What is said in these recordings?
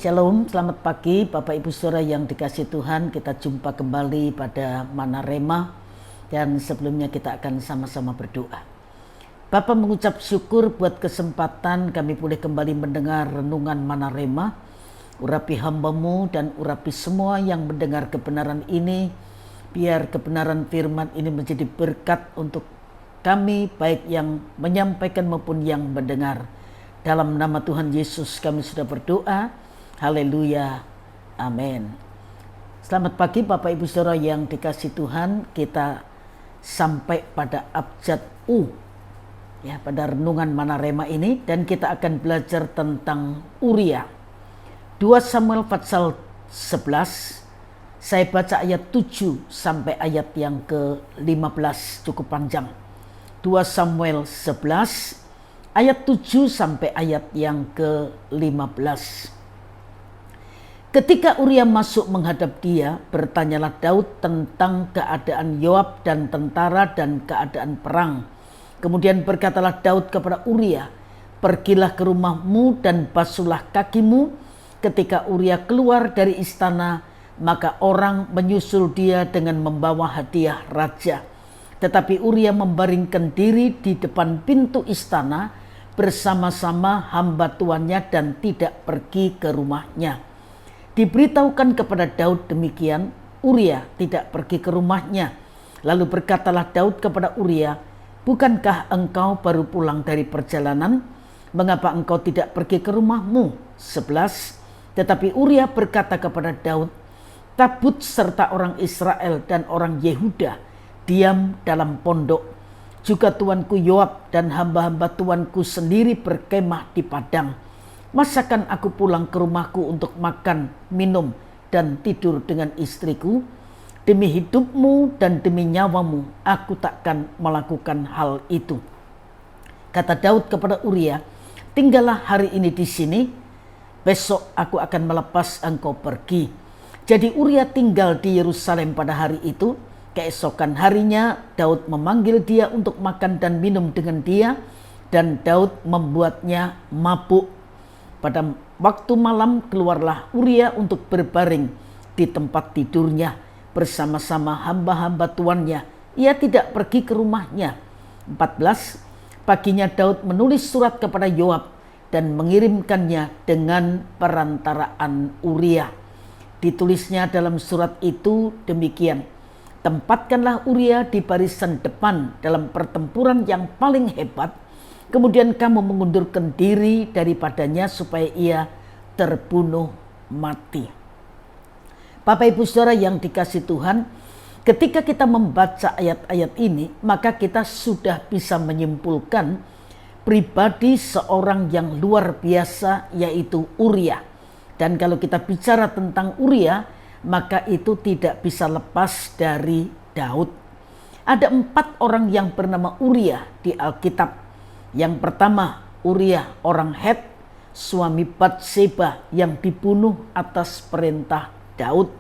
Shalom, selamat pagi Bapak Ibu Saudara yang dikasihi Tuhan. Kita jumpa kembali pada Mana Rema. Dan sebelumnya kita akan sama-sama berdoa. Bapa, mengucap syukur buat kesempatan kami boleh kembali mendengar renungan Mana Rema. Urapi hamba-Mu dan urapi semua yang mendengar kebenaran ini. Biar kebenaran firman ini menjadi berkat untuk kami, baik yang menyampaikan maupun yang mendengar. Dalam nama Tuhan Yesus kami sudah berdoa. Haleluya. Amin. Selamat pagi Bapak Ibu Saudara yang dikasihi Tuhan. Kita sampai pada abjad U ya, pada renungan Mana Rema ini, dan kita akan belajar tentang Uria. 2 Samuel pasal 11. Saya baca ayat 7 sampai ayat yang ke-15, cukup panjang. 2 Samuel 11 ayat 7 sampai ayat yang ke-15. Ketika Uria masuk menghadap dia, bertanyalah Daud tentang keadaan Yoab dan tentara dan keadaan perang. Kemudian berkatalah Daud kepada Uria, "Pergilah ke rumahmu dan basuhlah kakimu." Ketika Uria keluar dari istana, maka orang menyusul dia dengan membawa hadiah raja. Tetapi Uria membaringkan diri di depan pintu istana bersama-sama hamba tuannya dan tidak pergi ke rumahnya. Diberitahukan kepada Daud demikian, Uria tidak pergi ke rumahnya. Lalu berkatalah Daud kepada Uria, "Bukankah engkau baru pulang dari perjalanan? Mengapa engkau tidak pergi ke rumahmu?" 11. Tetapi Uria berkata kepada Daud, "Tabut serta orang Israel dan orang Yehuda diam dalam pondok. Juga tuanku Yoab dan hamba-hamba tuanku sendiri berkemah di padang. Masakan aku pulang ke rumahku untuk makan, minum, dan tidur dengan istriku? Demi hidupmu dan demi nyawamu, aku takkan melakukan hal itu." Kata Daud kepada Uria, "Tinggallah hari ini di sini, besok aku akan melepas engkau pergi." Jadi Uria tinggal di Yerusalem pada hari itu. Keesokan harinya Daud memanggil dia untuk makan dan minum dengan dia, dan Daud membuatnya mabuk. Pada waktu malam keluarlah Uria untuk berbaring di tempat tidurnya bersama-sama hamba-hamba tuannya. Ia tidak pergi ke rumahnya. 14. Paginya Daud menulis surat kepada Yoab dan mengirimkannya dengan perantaraan Uria. Ditulisnya dalam surat itu demikian, "Tempatkanlah Uria di barisan depan dalam pertempuran yang paling hebat. Kemudian kamu mengundurkan diri daripadanya supaya ia terbunuh mati." Bapak Ibu Saudara yang dikasihi Tuhan, ketika kita membaca ayat-ayat ini, maka kita sudah bisa menyimpulkan pribadi seorang yang luar biasa, yaitu Uria. Dan kalau kita bicara tentang Uria, maka itu tidak bisa lepas dari Daud. Ada 4 orang yang bernama Uria di Alkitab. Yang pertama, Uria orang Het, suami Batseba yang dibunuh atas perintah Daud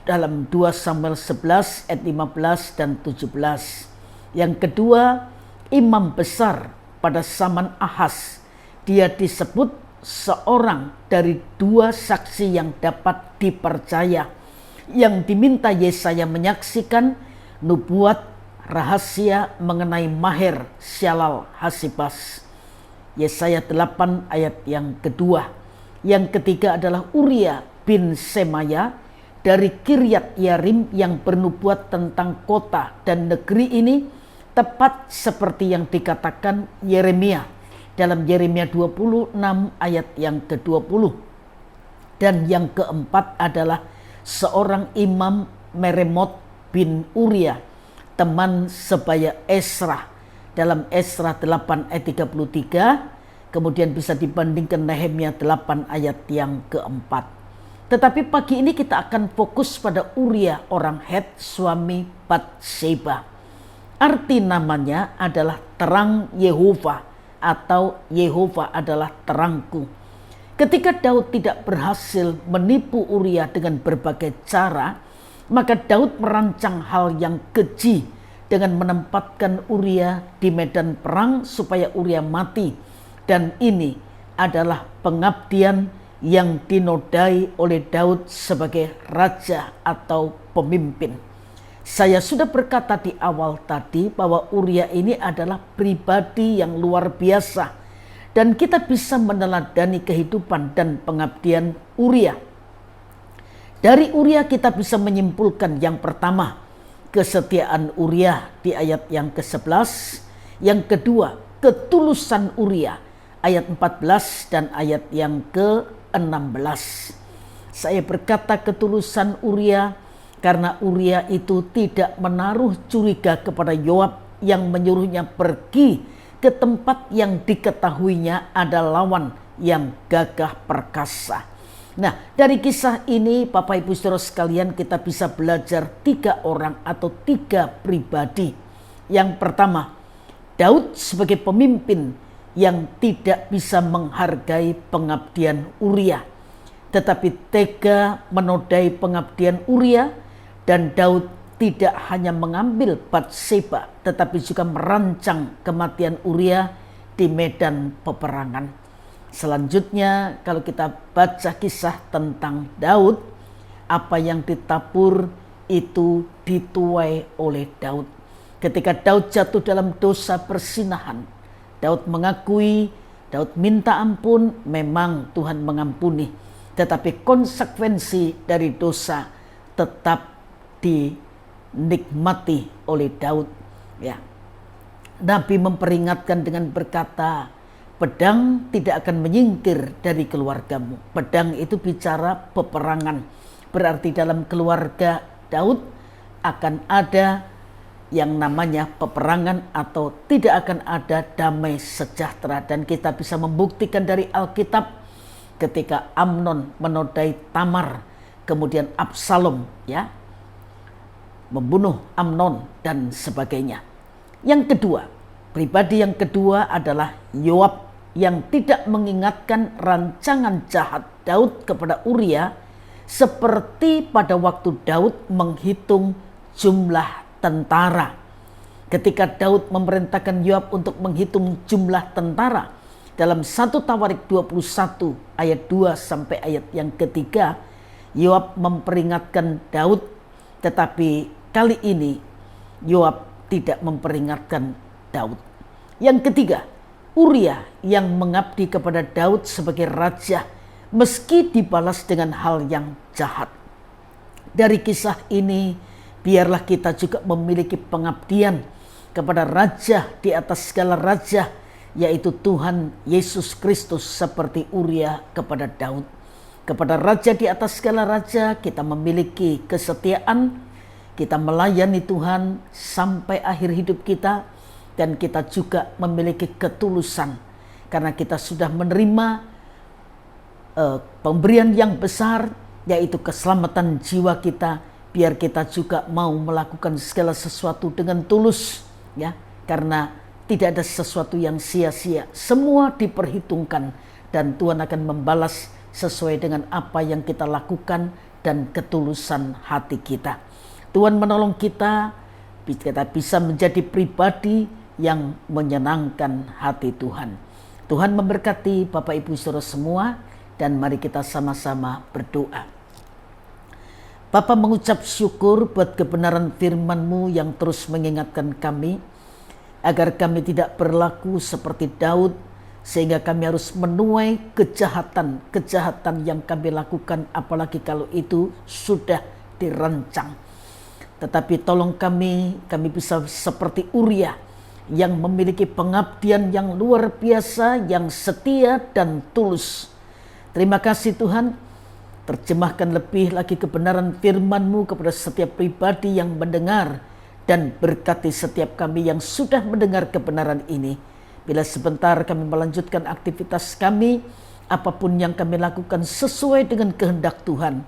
dalam 2 Samuel 11 ayat 15 dan 17. Yang kedua, imam besar pada zaman Ahaz. Dia disebut seorang dari 2 saksi yang dapat dipercaya, yang diminta Yesaya menyaksikan nubuat rahasia mengenai Maher Syalal Hasibas. Yesaya 8 ayat yang kedua. Yang ketiga adalah Uria bin Semaya dari Kiryat Yarim yang bernubuat tentang kota dan negeri ini, tepat seperti yang dikatakan Yeremia dalam Yeremia 26 ayat yang ke-20. Dan yang keempat adalah seorang imam Meremot bin Uria, teman sebaya Esra dalam Esra 8 ayat 33, kemudian bisa dibandingkan Nehemia 8 ayat yang keempat. Tetapi pagi ini kita akan fokus pada Uria orang Het, suami Batseba. Arti namanya adalah terang Yehova, atau Yehova adalah terangku. Ketika Daud tidak berhasil menipu Uria dengan berbagai cara, maka Daud merancang hal yang keji dengan menempatkan Uria di medan perang supaya Uria mati. Dan ini adalah pengabdian yang dinodai oleh Daud sebagai raja atau pemimpin. Saya sudah berkata di awal tadi bahwa Uria ini adalah pribadi yang luar biasa, dan kita bisa meneladani kehidupan dan pengabdian Uria. Dari Uria kita bisa menyimpulkan yang pertama, kesetiaan Uria di ayat yang ke-11, yang kedua, ketulusan Uria ayat 14 dan ayat yang ke-16. Saya berkata ketulusan Uria karena Uria itu tidak menaruh curiga kepada Yoab yang menyuruhnya pergi ke tempat yang diketahuinya ada lawan yang gagah perkasa. Nah, dari kisah ini Bapak Ibu Saudara sekalian, kita bisa belajar 3 orang atau 3 pribadi. Yang pertama, Daud sebagai pemimpin yang tidak bisa menghargai pengabdian Uria, tetapi tega menodai pengabdian Uria. Dan Daud tidak hanya mengambil Batseba, tetapi juga merancang kematian Uria di medan peperangan. Selanjutnya kalau kita baca kisah tentang Daud, apa yang ditabur itu dituai oleh Daud. Ketika Daud jatuh dalam dosa persinahan, Daud mengakui, Daud minta ampun, memang Tuhan mengampuni. Tetapi konsekuensi dari dosa tetap dinikmati oleh Daud. Ya. Nabi memperingatkan dengan berkata, pedang tidak akan menyingkir dari keluargamu. Pedang itu bicara peperangan. Berarti dalam keluarga Daud akan ada yang namanya peperangan atau tidak akan ada damai sejahtera. Dan kita bisa membuktikan dari Alkitab ketika Amnon menodai Tamar, kemudian Absalom membunuh Amnon dan sebagainya. Yang kedua, pribadi yang kedua adalah Yoab yang tidak mengingatkan rancangan jahat Daud kepada Uria seperti pada waktu Daud menghitung jumlah tentara. Ketika Daud memerintahkan Yoab untuk menghitung jumlah tentara dalam 1 Tawarik 21 ayat 2 sampai ayat yang ketiga, Yoab memperingatkan Daud, tetapi kali ini Yoab tidak memperingatkan Daud. Yang ketiga, Uria yang mengabdi kepada Daud sebagai raja meski dibalas dengan hal yang jahat. Dari kisah ini biarlah kita juga memiliki pengabdian kepada raja di atas segala raja, yaitu Tuhan Yesus Kristus, seperti Uria kepada Daud. Kepada raja di atas segala raja kita memiliki kesetiaan, kita melayani Tuhan sampai akhir hidup kita, dan kita juga memiliki ketulusan karena kita sudah menerima pemberian yang besar, yaitu keselamatan jiwa kita. Biar kita juga mau melakukan segala sesuatu dengan tulus, karena tidak ada sesuatu yang sia-sia. Semua diperhitungkan dan Tuhan akan membalas sesuai dengan apa yang kita lakukan dan ketulusan hati kita. Tuhan menolong kita bisa menjadi pribadi yang menyenangkan hati Tuhan. Tuhan memberkati Bapak Ibu Saudara semua, dan mari kita sama-sama berdoa. Bapa, mengucap syukur buat kebenaran firman-Mu yang terus mengingatkan kami agar kami tidak berlaku seperti Daud, sehingga kami harus menuai kejahatan yang kami lakukan, apalagi kalau itu sudah dirancang. Tetapi tolong kami bisa seperti Uria yang memiliki pengabdian yang luar biasa, yang setia dan tulus. Terima kasih Tuhan, terjemahkan lebih lagi kebenaran firman-Mu kepada setiap pribadi yang mendengar, dan berkati setiap kami yang sudah mendengar kebenaran ini. Bila sebentar kami melanjutkan aktivitas kami, apapun yang kami lakukan sesuai dengan kehendak Tuhan,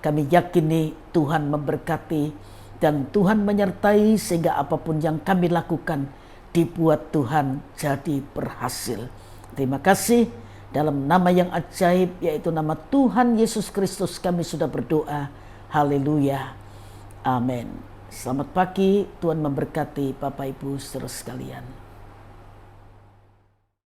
kami yakini Tuhan memberkati dan Tuhan menyertai, sehingga apapun yang kami lakukan dibuat Tuhan jadi berhasil. Terima kasih, dalam nama yang ajaib, yaitu nama Tuhan Yesus Kristus, kami sudah berdoa. Haleluya. Amin. Selamat pagi, Tuhan memberkati Bapak Ibu saudara sekalian.